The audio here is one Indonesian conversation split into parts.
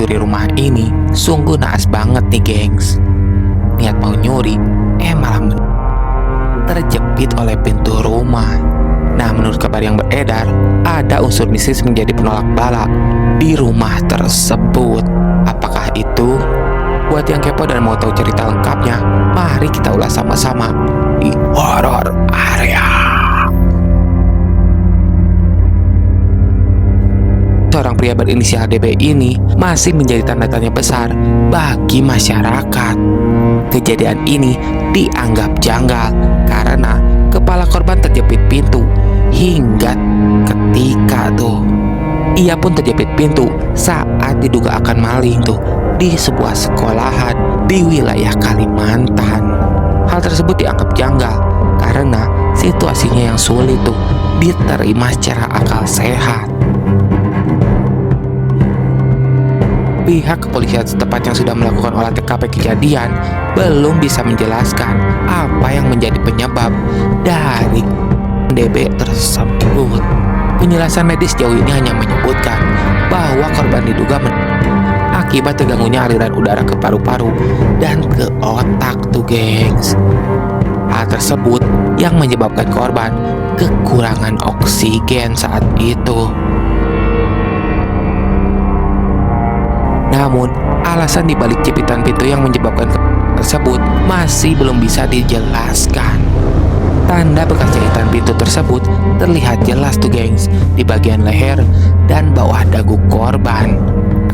pencuri rumah ini sungguh naas banget nih gengs. Niat mau nyuri, malah terjepit oleh pintu rumah. Nah, menurut kabar yang beredar, ada unsur mistis menjadi penolak bala di rumah tersebut. Apakah itu? Buat yang kepo dan mau tahu cerita lengkapnya, mari kita ulas sama-sama di Horror Area. Seorang pria berinisial DB ini masih menjadi tanda tanya besar bagi masyarakat. Kejadian ini dianggap janggal karena kepala korban terjepit pintu hingga ketika ia pun terjepit pintu saat diduga akan maling di sebuah sekolahan di wilayah Kalimantan. Hal tersebut dianggap janggal karena situasinya yang sulit diterima secara akal sehat. Pihak kepolisian setempat yang sudah melakukan olah TKP kejadian belum bisa menjelaskan apa yang menjadi penyebab dari DB tersebut. Penjelasan medis jauh ini hanya menyebutkan bahwa korban diduga akibat terganggunya aliran udara ke paru-paru dan ke otak gengs. Hal tersebut yang menyebabkan korban kekurangan oksigen saat itu. Namun, alasan dibalik jepitan pintu yang menyebabkan tersebut masih belum bisa dijelaskan. Tanda bekas jahitan pintu tersebut terlihat jelas gengs di bagian leher dan bawah dagu korban.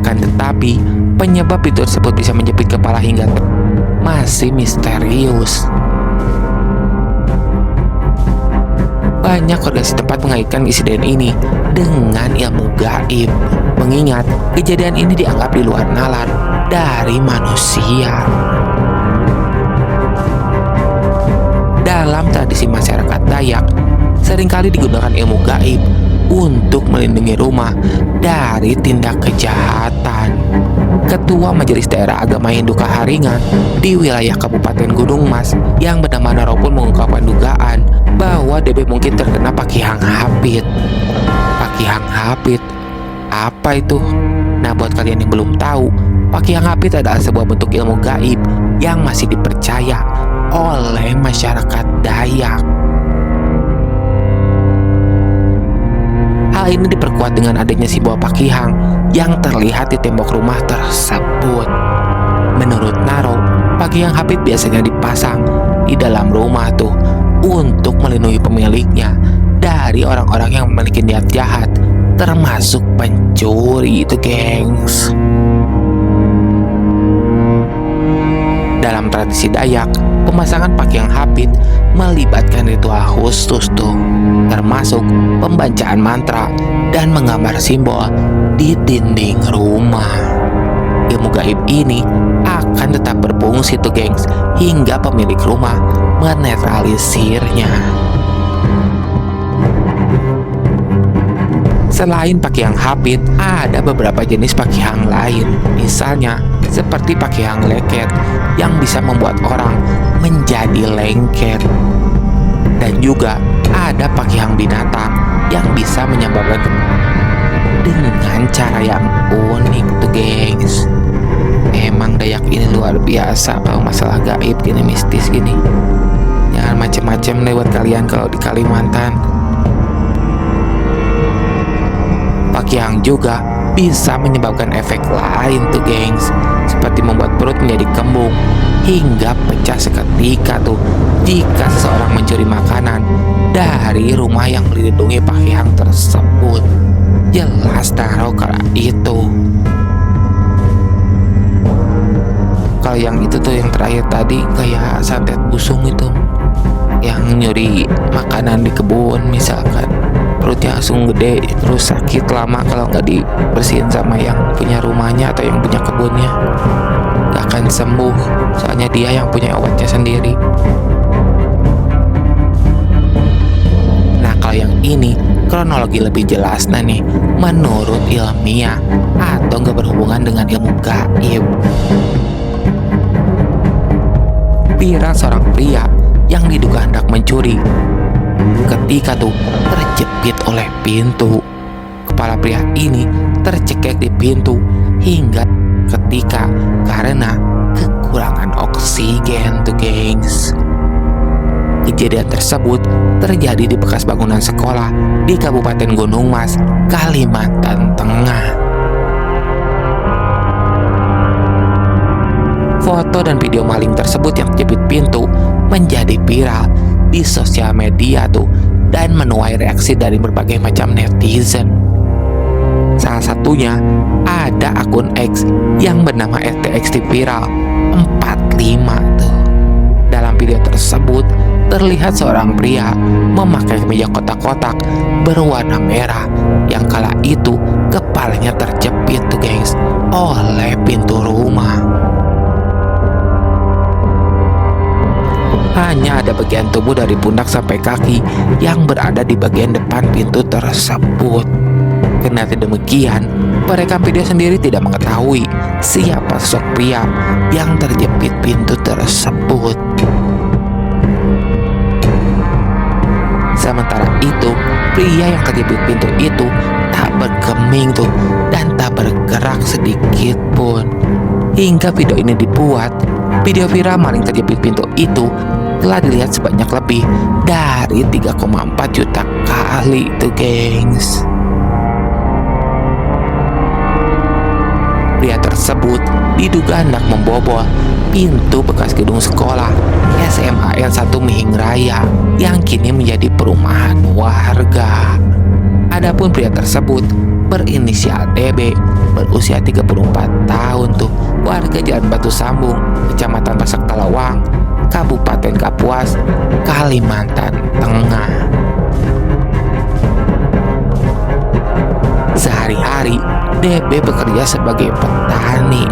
Akan tetapi, penyebab pintu tersebut bisa menjepit kepala hingga masih misterius. Banyak warga setempat mengaitkan insiden ini dengan ilmu gaib, mengingat kejadian ini dianggap di luar nalar dari manusia. Dalam tradisi masyarakat Dayak, seringkali digunakan ilmu gaib untuk melindungi rumah dari tindak kejahatan. Ketua Majelis Daerah Agama Hindu Kaharingan di wilayah Kabupaten Gunung Mas yang bernama Naro pun mengungkapkan dugaan bahwa DB mungkin terkena pakihang hapit. Pakihang hapit? Apa itu? Nah, buat kalian yang belum tahu, pakihang hapit adalah sebuah bentuk ilmu gaib yang masih dipercaya oleh masyarakat Dayak. Hal ini diperkuat dengan adanya sebuah pakihang yang terlihat di tembok rumah tersebut. Menurut Naro, pakihang hapit biasanya dipasang di dalam rumah untuk melindungi pemiliknya dari orang-orang yang memiliki niat jahat, termasuk pencuri gengs. Dalam tradisi Dayak, pemasangan pakihang hapit melibatkan ritual khusus termasuk pembacaan mantra dan menggambar simbol di dinding rumah. Ilmu gaib ini akan tetap berfungsi gengs hingga pemilik rumah menetralisirnya. Selain pakihang hapit, ada beberapa jenis pakihang lain, misalnya seperti pakihang leket yang bisa membuat orang menjadi lengket, dan juga ada pakihang binatang yang bisa menyebabkan dengan cara yang unik gengs. Emang Dayak ini luar biasa kalau masalah gaib gini, mistis gini. Jangan macem-macem lewat kalian kalau di Kalimantan. Pakihang juga bisa menyebabkan efek lain gengs, seperti membuat perut menjadi kembung hingga pecah seketika jika seseorang mencuri makanan dari rumah yang melindungi pakihang tersebut. Jelas taruh kalau itu. Kalau yang itu yang terakhir tadi kayak santet busung itu, yang nyuri makanan di kebun misalkan, perutnya langsung gede terus sakit lama kalau nggak dibersihin sama yang punya rumahnya atau yang punya kebunnya, nggak akan sembuh soalnya dia yang punya obatnya sendiri. Nah, kalau yang ini kronologi lebih jelas nih menurut ilmiah atau nggak berhubungan dengan ilmu gaib. Viral seorang pria yang diduga hendak mencuri ketika terjepit oleh pintu. Kepala pria ini tercekek di pintu hingga seketika karena kekurangan oksigen tuh gengs. Kejadian tersebut terjadi di bekas bangunan sekolah di Kabupaten Gunung Mas, Kalimantan Tengah. Foto dan video maling tersebut yang terjepit pintu menjadi viral di sosial media tuh dan menuai reaksi dari berbagai macam netizen. Salah satunya ada akun X yang bernama RTXT Viral 45 tuh. Dalam video tersebut terlihat seorang pria memakai kemeja kotak-kotak berwarna merah yang kala itu kepalanya terjepit tuh gengs oleh pintu rumah. Hanya ada bagian tubuh dari pundak sampai kaki yang berada di bagian depan pintu tersebut. Kendati demikian, perekam video sendiri tidak mengetahui siapa sosok pria yang terjepit pintu tersebut. Sementara itu, pria yang terjepit pintu itu tak bergeming tuh dan tak bergerak sedikit pun. Hingga video ini dibuat, video viral maling terjepit pintu itu telah dilihat sebanyak lebih dari 3,4 juta kali tuh gengs. Pria tersebut diduga hendak membobol pintu bekas gedung sekolah SMAN 1 Mihing Raya yang kini menjadi perumahan warga. Adapun pria tersebut berinisial DB, berusia 34 tahun tuh, warga Jalan Batu Sambung, Kecamatan Pasak Talawang, Kabupaten Kapuas, Kalimantan Tengah. Sehari-hari DB bekerja sebagai petani.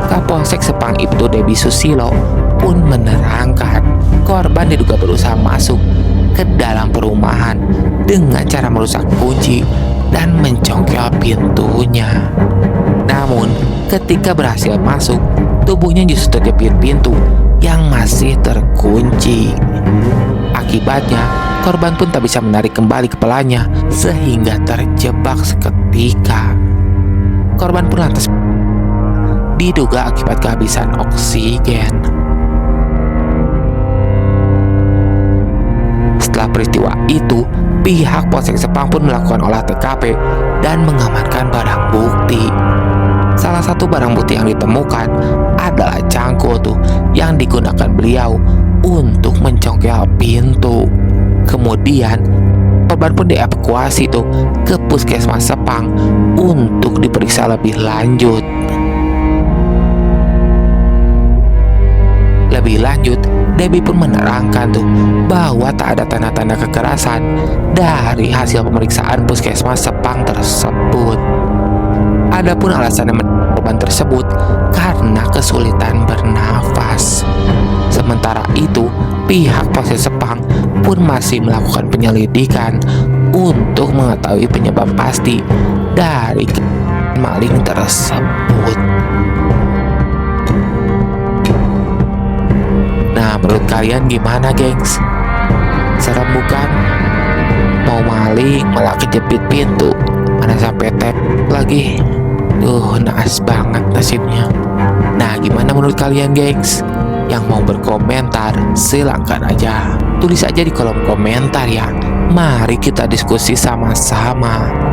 Kapolsek Sepang Ibtu Debi Susilo pun menerangkan korban diduga berusaha masuk ke dalam perumahan dengan cara merusak kunci dan mencongkel pintunya. Namun ketika berhasil masuk, tubuhnya justru terjepit pintu yang masih terkunci. Akibatnya korban pun tak bisa menarik kembali kepalanya sehingga terjebak seketika. Korban pun lantas diduga akibat kehabisan oksigen. Setelah peristiwa itu, pihak Polsek Sepang pun melakukan olah TKP dan mengamankan barang bukti. Salah satu barang bukti yang ditemukan adalah cangkul tuh yang digunakan beliau untuk mencongkel pintu. Kemudian korban pun dievakuasi tuh ke Puskesmas Sepang untuk diperiksa lebih lanjut. Lebih lanjut, Debbie pun menerangkan tuh bahwa tak ada tanda-tanda kekerasan dari hasil pemeriksaan Puskesmas Sepang tersebut. Adapun alasan korban tersebut karena kesulitan bernafas. Sementara itu, pihak Polsek Sepang pun masih melakukan penyelidikan untuk mengetahui penyebab pasti dari maling tersebut. Nah, menurut kalian gimana, gengs? Serem bukan? Mau maling malah kejepit pintu, mana sampai tap lagi. Naas banget nasibnya. Nah, gimana menurut kalian, gengs? Yang mau berkomentar, silakan aja. Tulis aja di kolom komentar ya. Mari kita diskusi sama-sama.